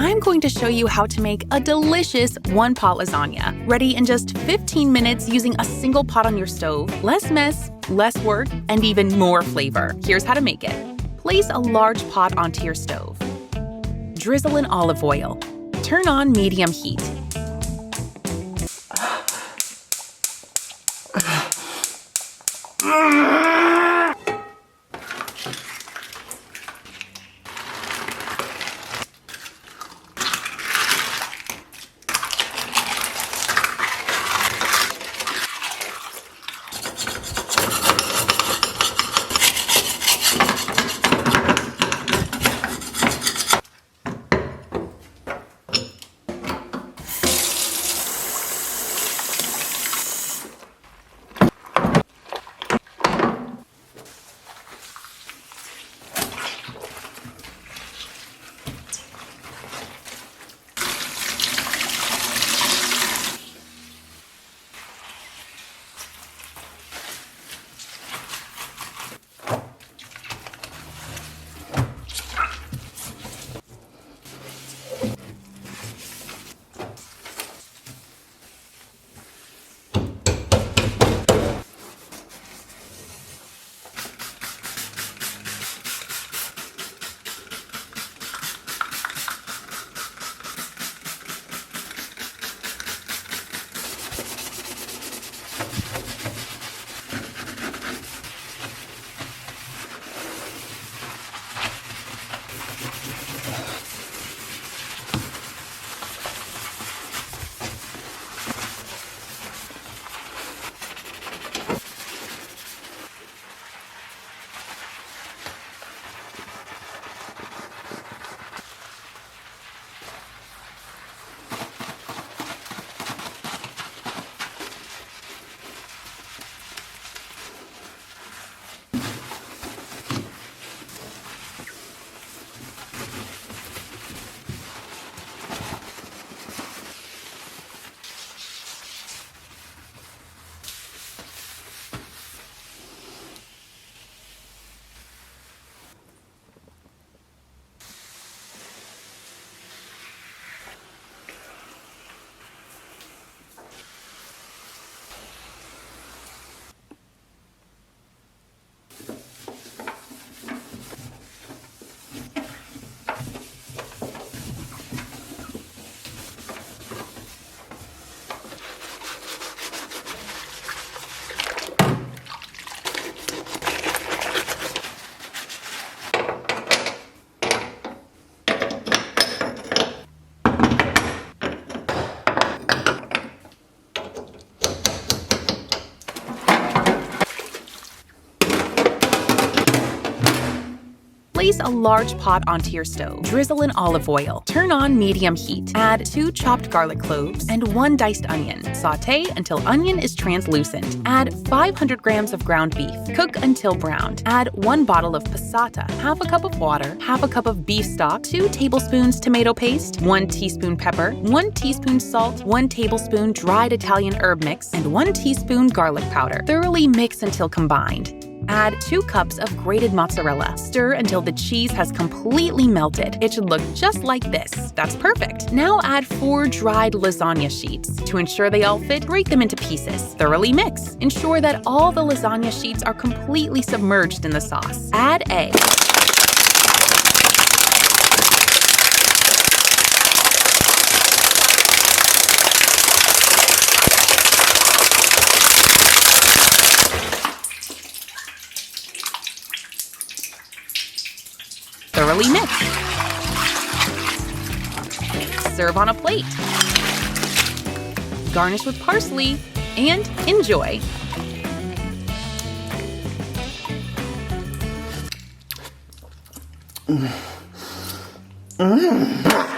I'm going to show you how to make a delicious one-pot lasagna, ready in just 15 minutes using a single pot on your stove. Less mess, less work, and even more flavor. Here's how to make it. Place a large pot onto your stove. Drizzle in olive oil. Turn on medium heat. Place a large pot onto your stove. Drizzle in olive oil. Turn on medium heat. Add 2 chopped garlic cloves and 1 diced onion. Sauté until onion is translucent. Add 500 grams of ground beef. Cook until browned. Add 1 bottle of passata, half a cup of water, half a cup of beef stock, 2 tablespoons tomato paste, 1 teaspoon pepper, 1 teaspoon salt, 1 tablespoon dried Italian herb mix, and 1 teaspoon garlic powder. Thoroughly mix until combined. Add 2 cups of grated mozzarella. Stir until the cheese has completely melted. It should look just like this. That's perfect. Now add 4 dried lasagna sheets. To ensure they all fit, break them into pieces. Thoroughly mix. Ensure that all the lasagna sheets are completely submerged in the sauce. Add egg. Thoroughly mix. Serve on a plate. Garnish with parsley and enjoy. Mm.